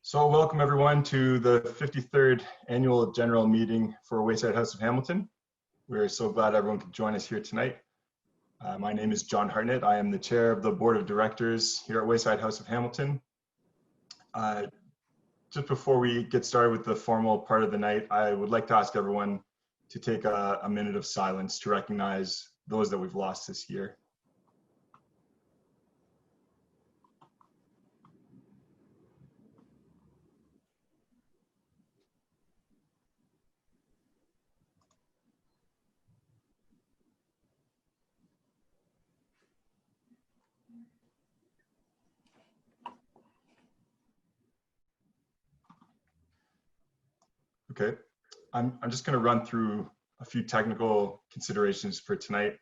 So welcome everyone to the 53rd Annual General Meeting for Wayside House of Hamilton. We're so glad everyone could join us here tonight. My name is John Hartnett. I am the chair of the Board of Directors here at Wayside House of Hamilton. Just before we get started with the formal part of the night, I would like to ask everyone to take a minute of silence to recognize those that we've lost this year. Okay, I'm just going to run through a few technical considerations for tonight.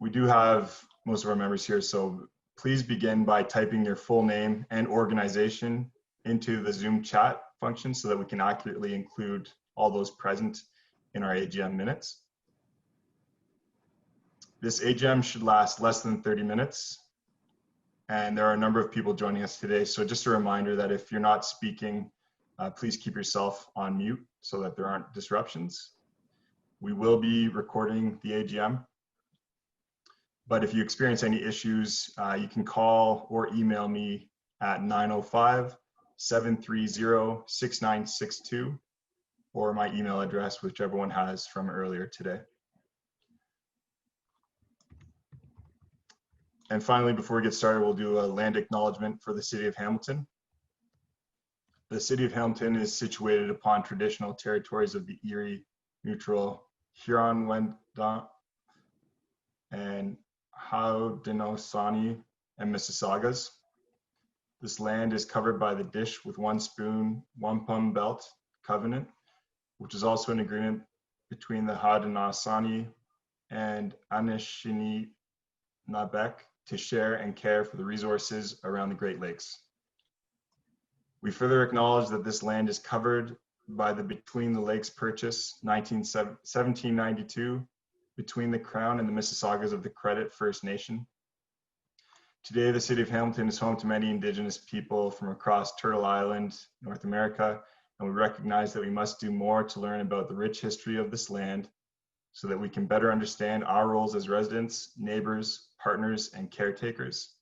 We do have most of our members here, so please begin by typing your full name and organization into the Zoom chat function so that we can accurately include all those present in our AGM minutes. This AGM should last less than 30 minutes, and there are a number of people joining us today, so just a reminder that if you're not speaking, please keep yourself on mute so that there aren't disruptions. We will be recording the AGM, but if you experience any issues, you can call or email me at 905-730-6962 or my email address, which everyone has from earlier today. And finally, before we get started, we'll do a land acknowledgement for the City of Hamilton. The City of Hamilton is situated upon traditional territories of the Erie, Neutral, Huron-Wendat, and Haudenosaunee and Mississaugas. This land is covered by the Dish with One Spoon, Wampum Belt Covenant, which is also an agreement between the Haudenosaunee and Anishinaabe to share and care for the resources around the Great Lakes. We further acknowledge that this land is covered by the Between the Lakes Purchase 1792 between the Crown and the Mississaugas of the Credit First Nation. Today, the City of Hamilton is home to many Indigenous people from across Turtle Island, North America, and we recognize that we must do more to learn about the rich history of this land so that we can better understand our roles as residents, neighbors, partners, and caretakers.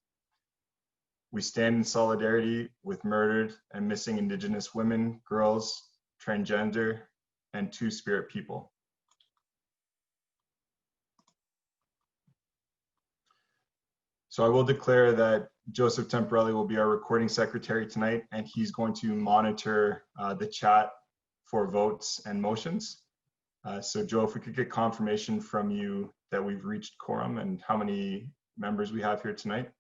We stand in solidarity with murdered and missing Indigenous women, girls, transgender, and Two-Spirit people. So I will declare that Joseph Temporelli will be our recording secretary tonight, and he's going to monitor the chat for votes and motions. So Joe, if we could get confirmation from you that we've reached quorum and how many members we have here tonight.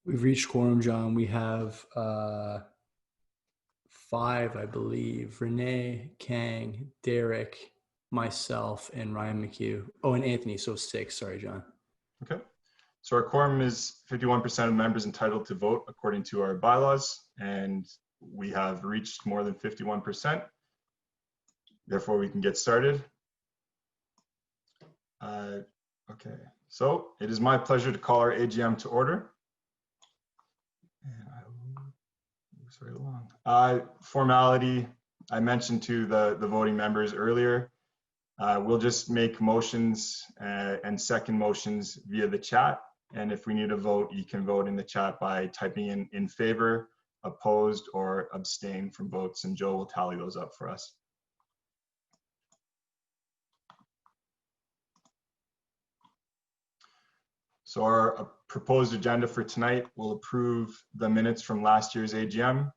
We've reached quorum, John. We have 5, I believe. Renee, Kang, Derek, myself, and Ryan McHugh. Oh, and Anthony, so 6. Sorry, John. Okay. So our quorum is 51% of members entitled to vote according to our bylaws, and we have reached more than 51%. Therefore, we can get started. Okay, so it is my pleasure to call our AGM to order. And I will move very long. Formality, I mentioned to the voting members earlier. We'll just make motions and second motions via the chat. And if we need a vote, you can vote in the chat by typing in favor, opposed, or abstain from votes, and Joe will tally those up for us. So our proposed agenda for tonight will approve the minutes from last year's AGM.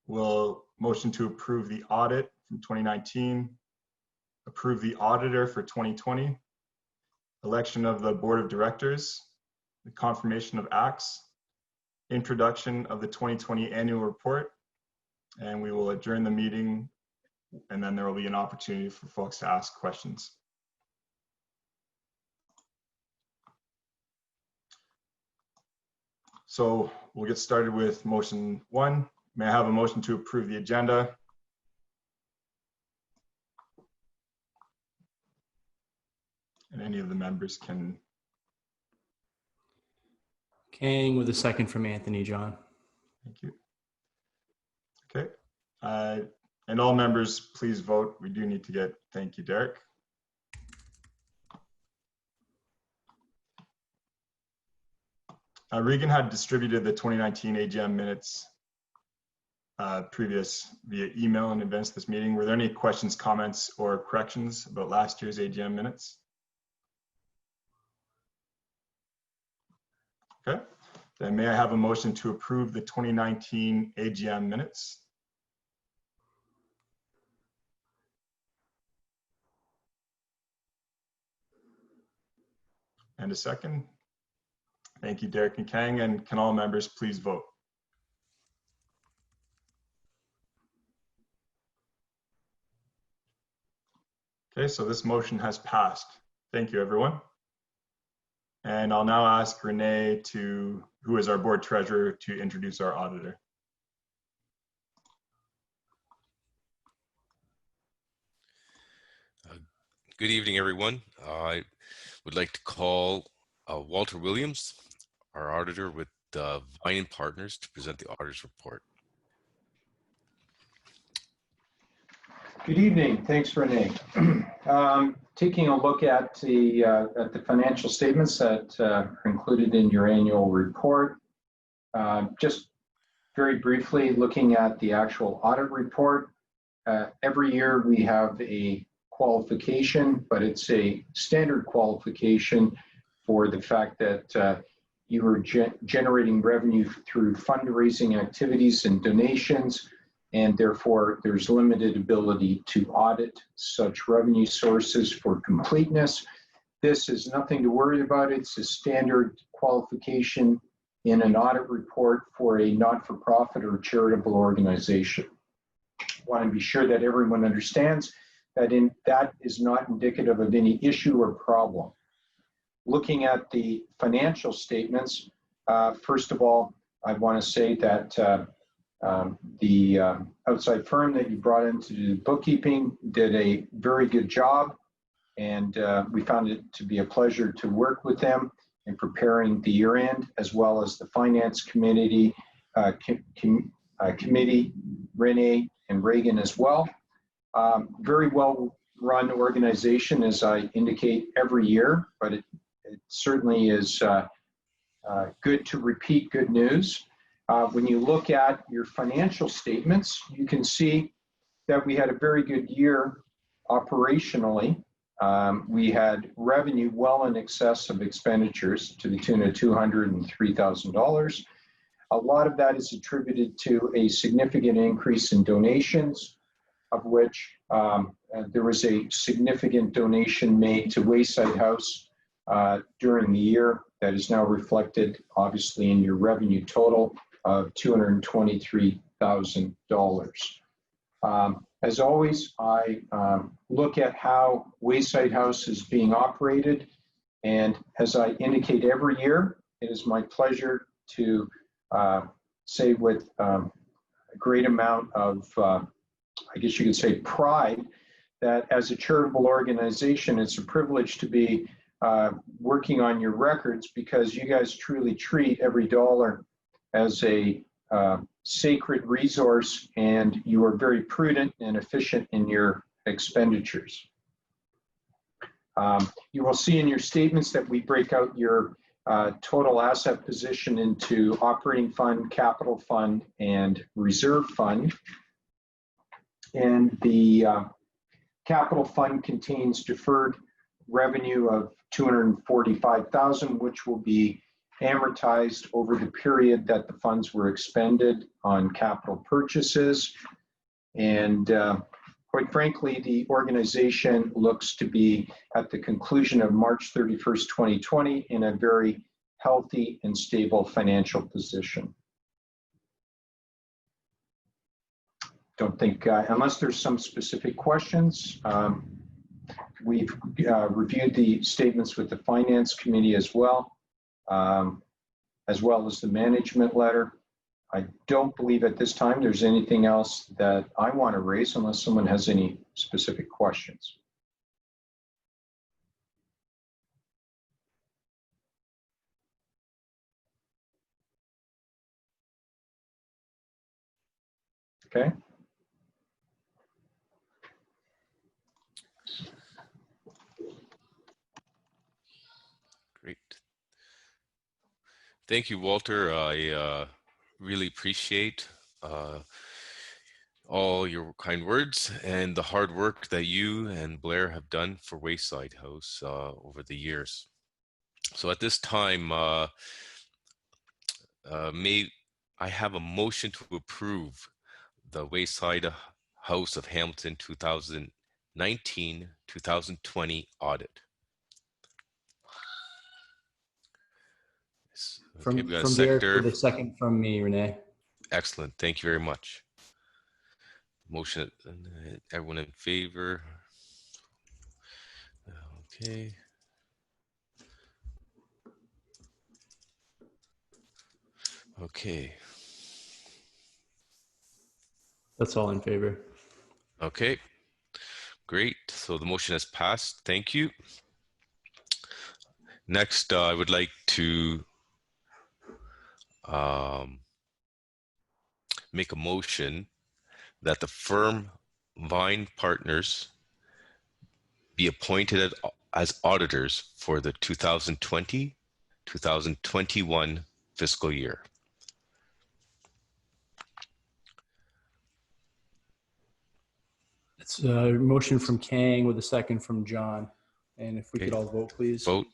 We'll motion to approve the audit from 2019, approve the auditor for 2020, election of the board of directors, the confirmation of acts, introduction of the 2020 annual report, and we will adjourn the meeting, and then there will be an opportunity for folks to ask questions. So we'll get started with motion 1. May I have a motion to approve the agenda? And any of the members can Kang with a second from Anthony, John. Thank you. Okay. And all members, please vote. We do need to get, thank you, Derek. Regan had distributed the 2019 AGM minutes previous via email in advance of this meeting. Were there any questions, comments, or corrections about last year's AGM minutes? Okay, then may I have a motion to approve the 2019 AGM minutes? And a second. Thank you, Derek and Kang, and can all members please vote? Okay, so this motion has passed. Thank you, everyone. And I'll now ask Renee who is our board treasurer, to introduce our auditor. Good evening, everyone. I would like to call Walter Williams, our auditor with Vine Partners, to present the auditor's report. Good evening. Thanks, Renee. Taking a look at the financial statements that are included in your annual report. Just very briefly looking at the actual audit report. Every year we have a qualification, but it's a standard qualification for the fact that you are generating revenue through fundraising activities and donations, and therefore there's limited ability to audit such revenue sources for completeness. This is nothing to worry about. It's a standard qualification in an audit report for a not-for-profit or charitable organization. I want to be sure that everyone understands that that is not indicative of any issue or problem. Looking at the financial statements, first of all, I want to say that the outside firm that you brought in to do bookkeeping did a very good job, and we found it to be a pleasure to work with them in preparing the year end, as well as the finance committee, Renee and Reagan as well. Very well run organization, as I indicate every year, but it certainly is good to repeat good news. When you look at your financial statements, you can see that we had a very good year operationally. We had revenue well in excess of expenditures to the tune of $203,000. A lot of that is attributed to a significant increase in donations, of which there was a significant donation made to Wayside House during the year that is now reflected, obviously, in your revenue total of $223,000. As always, I look at how Wayside House is being operated, and as I indicate every year, it is my pleasure to say with a great amount of, I guess you could say, pride, that as a charitable organization, it's a privilege to be working on your records, because you guys truly treat every dollar as a sacred resource, and you are very prudent and efficient in your expenditures. You will see in your statements that we break out your total asset position into operating fund, capital fund, and reserve fund. And the capital fund contains deferred revenue of $245,000, which will be amortized over the period that the funds were expended on capital purchases. And quite frankly, the organization looks to be at the conclusion of March 31st, 2020 in a very healthy and stable financial position. Don't think, unless there's some specific questions, we've reviewed the statements with the finance committee as well as the management letter. I don't believe at this time there's anything else that I want to raise, unless someone has any specific questions. Okay. Great. Thank you, Walter. I really appreciate all your kind words and the hard work that you and Blair have done for Wayside House over the years. So at this time, may I have a motion to approve the Wayside House of Hamilton 2019-2020 audit. Okay, we got a From Derek seconder. with a second from me, Renee. Excellent. Thank you very much. Motion, everyone in favor? Okay. Okay. That's all in favor. Okay. Great. So the motion has passed. Thank you. Next, I would like to make a motion that the firm Vine Partners be appointed as auditors for the 2020-2021 fiscal year. It's a motion from Kang with a second from John. And if we could all vote, please. Vote.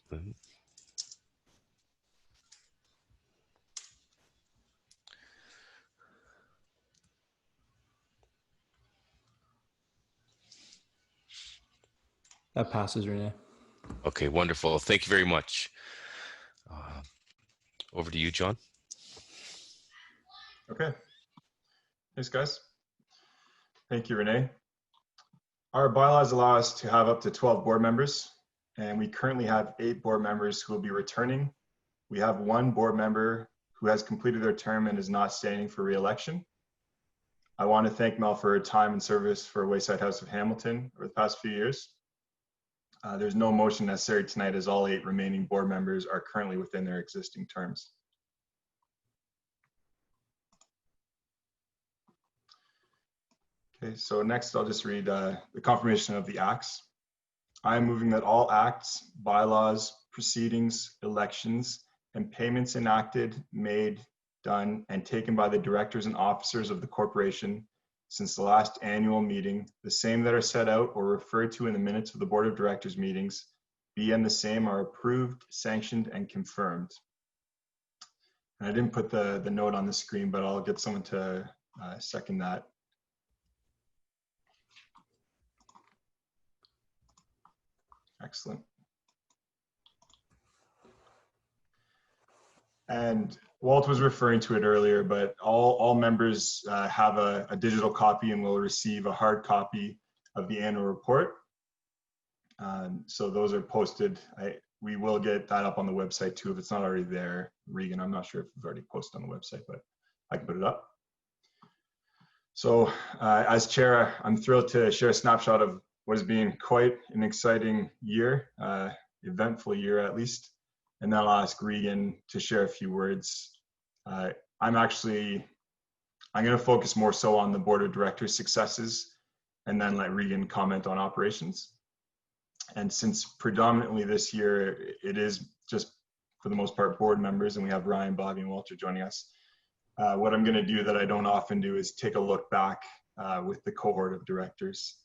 That passes, Renee. Okay, wonderful. Thank you very much. Over to you, John. Okay. Thanks, guys. Thank you, Renee. Our bylaws allow us to have up to 12 board members, and we currently have 8 board members who will be returning. We have 1 board member who has completed their term and is not standing for re-election. I want to thank Mel for her time and service for Wayside House of Hamilton over the past few years. There's no motion necessary tonight as all 8 remaining board members are currently within their existing terms. Okay, so next I'll just read the confirmation of the acts. I am moving that all acts, bylaws, proceedings, elections, and payments enacted, made, done, and taken by the directors and officers of the corporation since the last annual meeting, the same that are set out or referred to in the minutes of the Board of Directors meetings, be and the same are approved, sanctioned, and confirmed. And I didn't put the note on the screen, but I'll get someone to second that. Excellent. And Walt was referring to it earlier, but all members have a digital copy and will receive a hard copy of the annual report. So those are posted. We will get that up on the website too if it's not already there. Regan, I'm not sure if it's already posted on the website, but I can put it up. So as chair, I'm thrilled to share a snapshot of what has been quite an exciting year, eventful year at least. And then I'll ask Regan to share a few words. I'm going to focus more so on the board of directors' successes and then let Regan comment on operations. And since predominantly this year, it is just for the most part board members, and we have Ryan, Bobby, and Walter joining us. What I'm going to do that I don't often do is take a look back with the cohort of directors.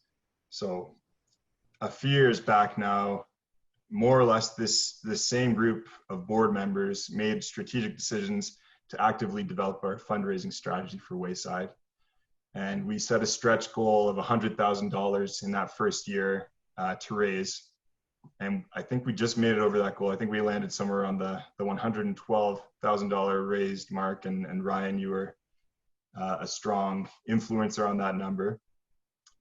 So a few years back now, more or less the same group of board members made strategic decisions to actively develop our fundraising strategy for Wayside. And we set a stretch goal of $100,000 in that first year to raise. And I think we just made it over that goal. I think we landed somewhere around the $112,000 raised mark. And Ryan, you were a strong influencer on that number.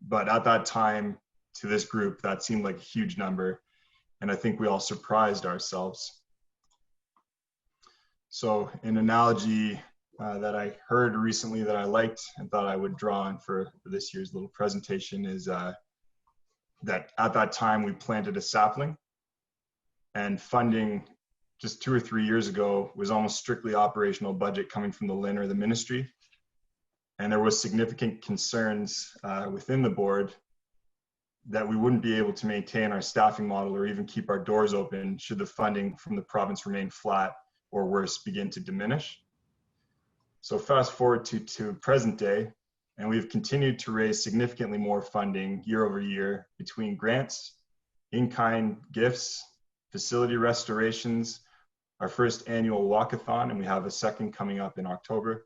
But at that time, to this group, that seemed like a huge number. And I think we all surprised ourselves. So an analogy that I heard recently that I liked and thought I would draw on for this year's little presentation is that at that time we planted a sapling, and funding just 2 or 3 years ago was almost strictly operational budget coming from the LIN or the ministry. And there was significant concerns within the board that we wouldn't be able to maintain our staffing model or even keep our doors open should the funding from the province remain flat or worse, begin to diminish. So fast forward to present day, and we've continued to raise significantly more funding year over year between grants, in-kind gifts, facility restorations, our first annual walkathon, and we have a second coming up in October.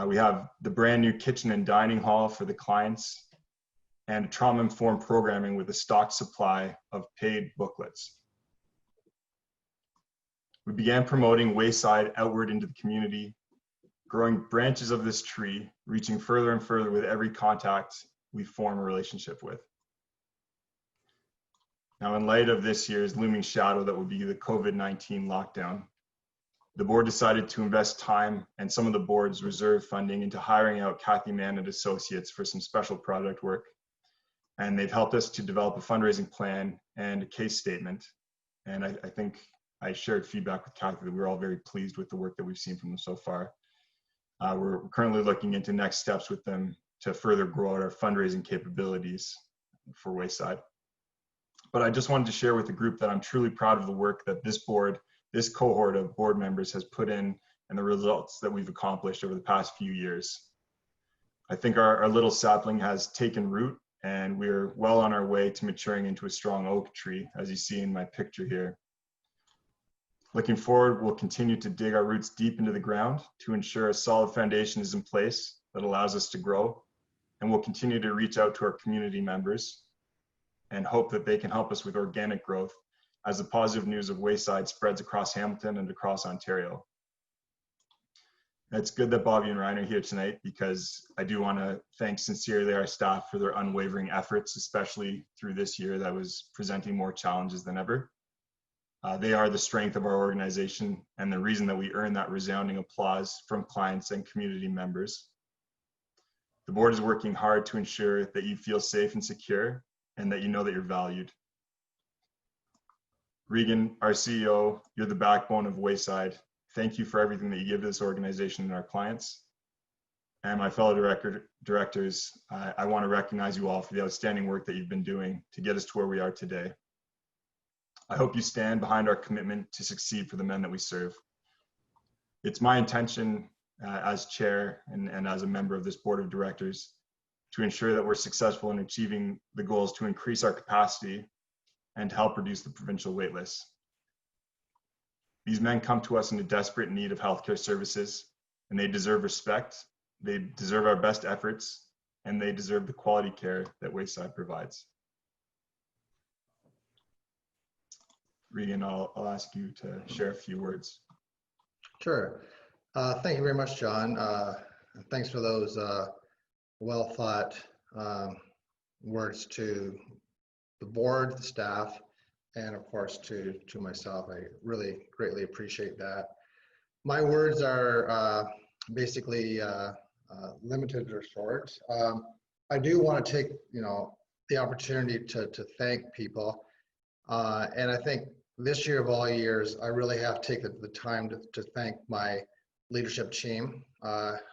We have the brand new kitchen and dining hall for the clients, and trauma-informed programming with a stocked supply of paid booklets. We began promoting Wayside outward into the community, growing branches of this tree, reaching further and further with every contact we form a relationship with. Now, in light of this year's looming shadow that would be the COVID-19 lockdown, the board decided to invest time and some of the board's reserve funding into hiring out Kathy Mann and Associates for some special project work. And they've helped us to develop a fundraising plan and a case statement. And I think I shared feedback with Kathy that we're all very pleased with the work that we've seen from them so far. We're currently looking into next steps with them to further grow out our fundraising capabilities for Wayside. But I just wanted to share with the group that I'm truly proud of the work that this board, this cohort of board members has put in and the results that we've accomplished over the past few years. I think our little sapling has taken root, and we're well on our way to maturing into a strong oak tree, as you see in my picture here. Looking forward, we'll continue to dig our roots deep into the ground to ensure a solid foundation is in place that allows us to grow. And we'll continue to reach out to our community members and hope that they can help us with organic growth as the positive news of Wayside spreads across Hamilton and across Ontario. It's good that Bobby and Ryan are here tonight, because I do want to thank sincerely our staff for their unwavering efforts, especially through this year that was presenting more challenges than ever. They are the strength of our organization and the reason that we earn that resounding applause from clients and community members. The board is working hard to ensure that you feel safe and secure and that you know that you're valued. Regan, our CEO, you're the backbone of Wayside. Thank you for everything that you give to this organization and our clients. And my fellow directors, I want to recognize you all for the outstanding work that you've been doing to get us to where we are today. I hope you stand behind our commitment to succeed for the men that we serve. It's my intention as chair and as a member of this board of directors to ensure that we're successful in achieving the goals to increase our capacity and to help reduce the provincial wait lists. These men come to us in a desperate need of healthcare services, and they deserve respect, they deserve our best efforts, and they deserve the quality care that Wayside provides. Regan, I'll ask you to share a few words. Sure. Thank you very much, John. Thanks for those well thought words to the board, the staff, and of course to myself. I really greatly appreciate that. My words are basically limited or short. I do want to take the opportunity to thank people, and I think this year of all years, I really have taken the time to thank my leadership team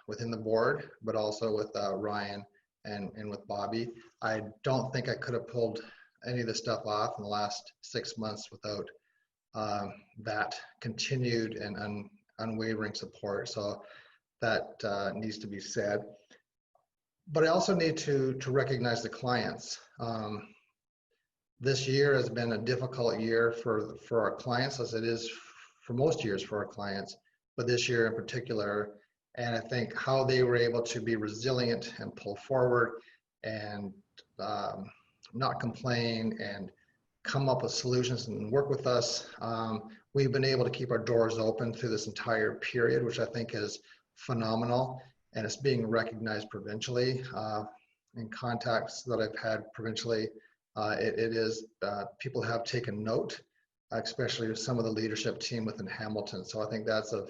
within the board, but also with Ryan and with Bobby. I don't think I could have pulled any of this stuff off in the last 6 months without that continued and unwavering support. So that needs to be said. But I also need to recognize the clients. This year has been a difficult year for our clients, as it is for most years for our clients, but this year in particular. And I think how they were able to be resilient and pull forward and not complain and come up with solutions and work with us. We've been able to keep our doors open through this entire period, which I think is phenomenal. And it's being recognized provincially. In contacts that I've had provincially, it is, people have taken note, especially with some of the leadership team within Hamilton. So I think that's a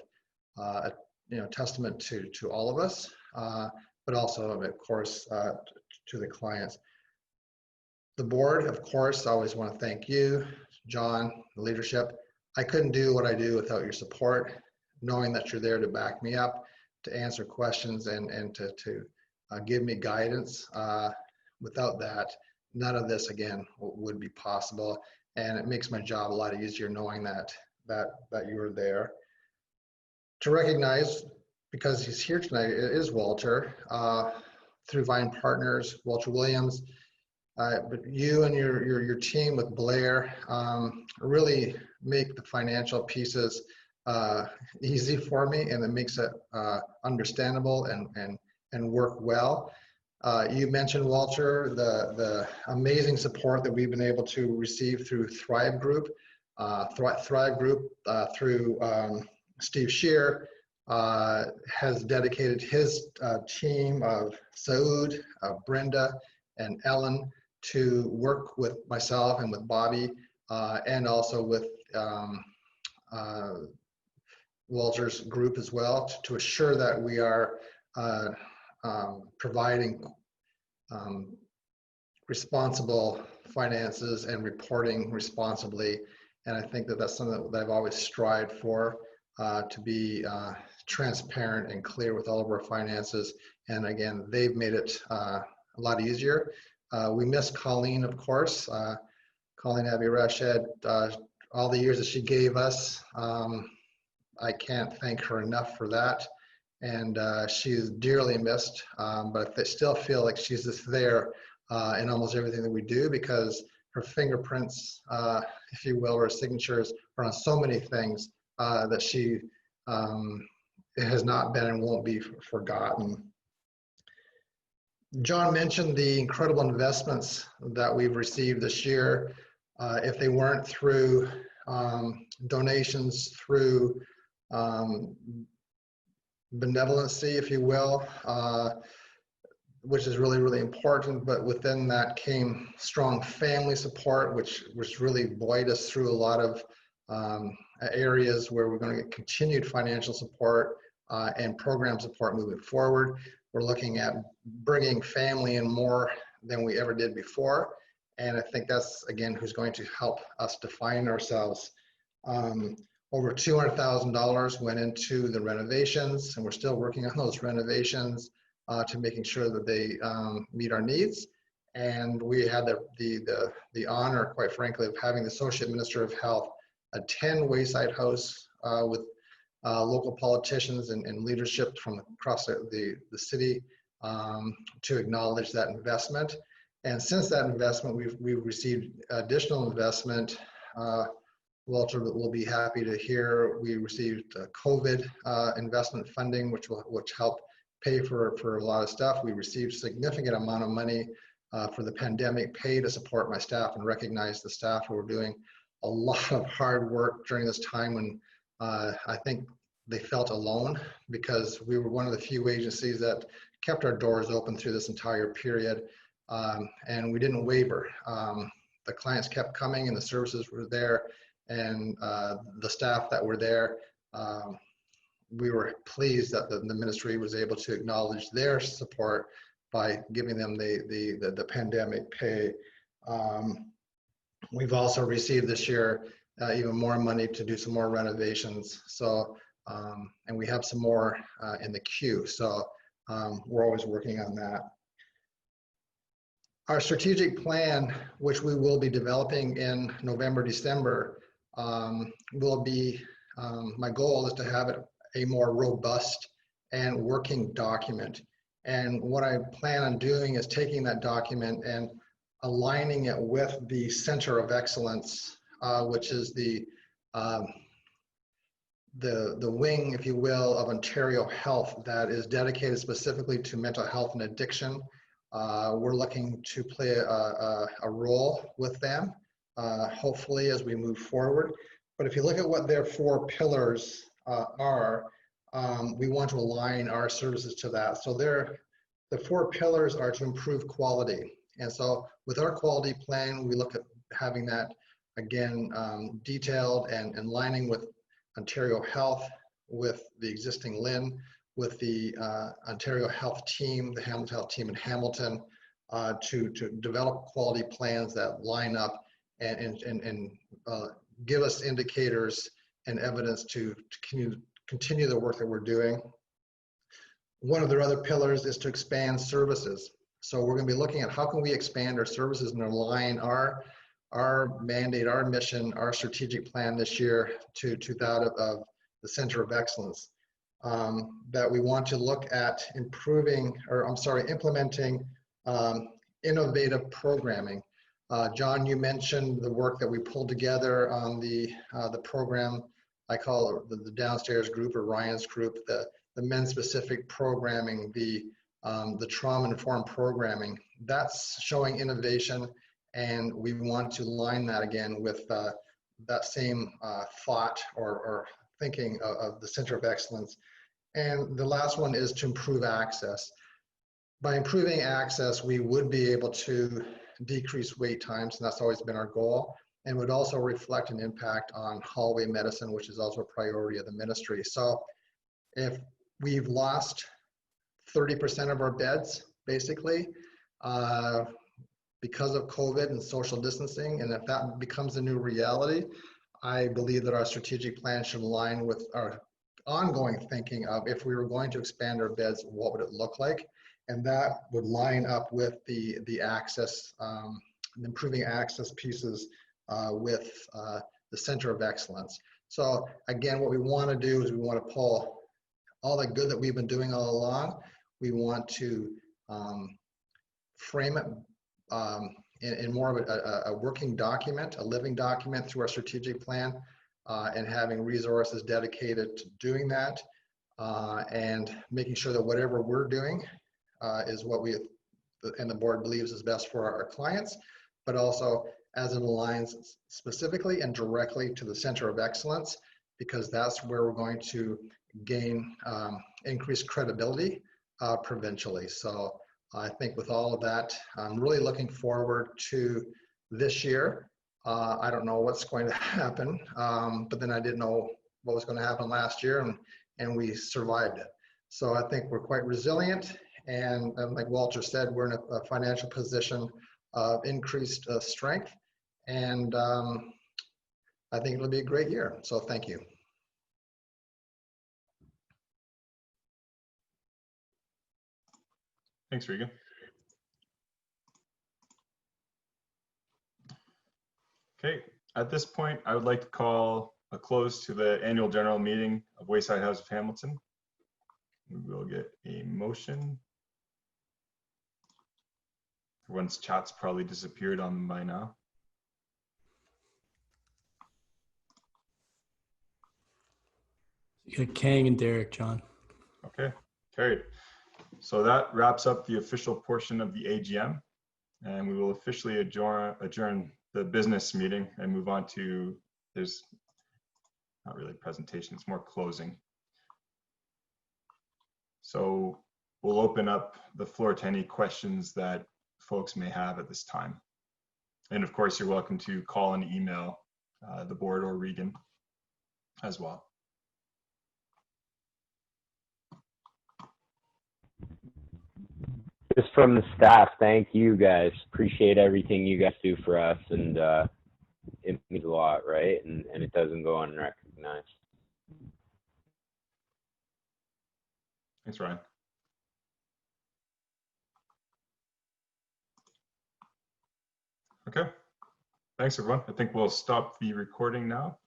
testament to all of us, but also of course to the clients. The board, of course, I always want to thank you, John, the leadership. I couldn't do what I do without your support, knowing that you're there to back me up, answer questions and to give me guidance. Without that, none of this again would be possible, and it makes my job a lot easier knowing that you were there. To recognize, because he's here tonight, it is Walter through Vine Partners, Walter Williams. But you and your team with Blair really make the financial pieces easy for me, and it makes it understandable and work well. You mentioned, Walter, the amazing support that we've been able to receive through Thrive Group. Thrive Group through Steve Shear has dedicated his team of Saud, Brenda, and Ellen to work with myself and with Bobby, and also with Walter's group as well, to assure that we are providing responsible finances and reporting responsibly. And I think that that's something that I've always strived for, to be transparent and clear with all of our finances. And again, they've made it a lot easier. We miss Colleen, of course. Colleen Abbey Rashed, all the years that she gave us, I can't thank her enough for that. And she is dearly missed, but I still feel like she's just there in almost everything that we do, because her fingerprints, if you will, her signatures are on so many things that she has not been and won't be forgotten. John mentioned the incredible investments that we've received this year. If they weren't through donations, through benevolency, if you will, which is really, really important, but within that came strong family support, which really buoyed us through a lot of areas where we're going to get continued financial support and program support moving forward. We're looking at bringing family in more than we ever did before. And I think that's, again, who's going to help us define ourselves. Over $200,000 went into the renovations, and we're still working on those renovations to making sure that they meet our needs. And we had the honor, quite frankly, of having the Associate Minister of Health attend Wayside House with local politicians and leadership from across the city to acknowledge that investment. And since that investment, we've received additional investment. Walter will be happy to hear we received COVID investment funding, which helped pay for a lot of stuff. We received significant amount of money for the pandemic pay to support my staff and recognize the staff who were doing a lot of hard work during this time when I think they felt alone, because we were one of the few agencies that kept our doors open through this entire period, and we didn't waver. The clients kept coming and the services were there, and the staff that were there, we were pleased that the ministry was able to acknowledge their support by giving them the pandemic pay. We've also received this year even more money to do some more renovations. So, and we have some more in the queue. So we're always working on that. Our strategic plan, which we will be developing in November, December, will be, my goal is to have it a more robust and working document. And what I plan on doing is taking that document and aligning it with the Center of Excellence, which is the wing, if you will, of Ontario Health that is dedicated specifically to mental health and addiction. We're looking to play a role with them, hopefully, as we move forward. But if you look at what their 4 pillars are, we want to align our services to that. So the 4 pillars are to improve quality. And so with our quality plan, we look at having that, again, detailed and lining with Ontario Health, with the existing LIN, with the Ontario Health team, the Hamilton Health team in Hamilton, to develop quality plans that line up and give us indicators and evidence to continue the work that we're doing. one of their other pillars is to expand services. So we're going to be looking at how can we expand our services and align our mandate, our mission, our strategic plan this year to that of the Center of Excellence. That we want to look at implementing innovative programming. John, you mentioned the work that we pulled together on the program. I call it the downstairs group, or Ryan's group, the men-specific programming, the trauma-informed programming. That's showing innovation, and we want to line that again with that same thought or thinking of the Center of Excellence. And the last one is to improve access. By improving access, we would be able to decrease wait times, and that's always been our goal, and would also reflect an impact on hallway medicine, which is also a priority of the ministry. So if we've lost 30% of our beds, basically, because of COVID and social distancing, and if that becomes a new reality, I believe that our strategic plan should align with our ongoing thinking of, if we were going to expand our beds, what would it look like? And that would line up with the access, improving access pieces with the Center of Excellence. So again, what we want to do is we want to pull all the good that we've been doing all along. We want to frame it in more of a working document, a living document through our strategic plan, and having resources dedicated to doing that, and making sure that whatever we're doing is what we and the board believes is best for our clients, but also as it aligns specifically and directly to the Center of Excellence, because that's where we're going to gain increased credibility provincially. So I think with all of that, I'm really looking forward to this year. I don't know what's going to happen, but then I didn't know what was going to happen last year, and we survived it. So I think we're quite resilient, and like Walter said, we're in a financial position of increased strength, and I think it'll be a great year. So thank you. Thanks, Regan. Okay, at this point, I would like to call a close to the annual general meeting of Wayside House of Hamilton. We will get a motion. Everyone's chat's probably disappeared on them by now. You got Kang and Derek, John. Okay, carried. So that wraps up the official portion of the AGM, and we will officially adjourn the business meeting and move on to, there's not really a presentation, it's more closing. So we'll open up the floor to any questions that folks may have at this time. And of course, you're welcome to call and email the board or Regan as well. Just from the staff, thank you guys. Appreciate everything you guys do for us, and it means a lot, right? And it doesn't go unrecognized. Thanks, Ryan. Okay, thanks everyone. I think we'll stop the recording now.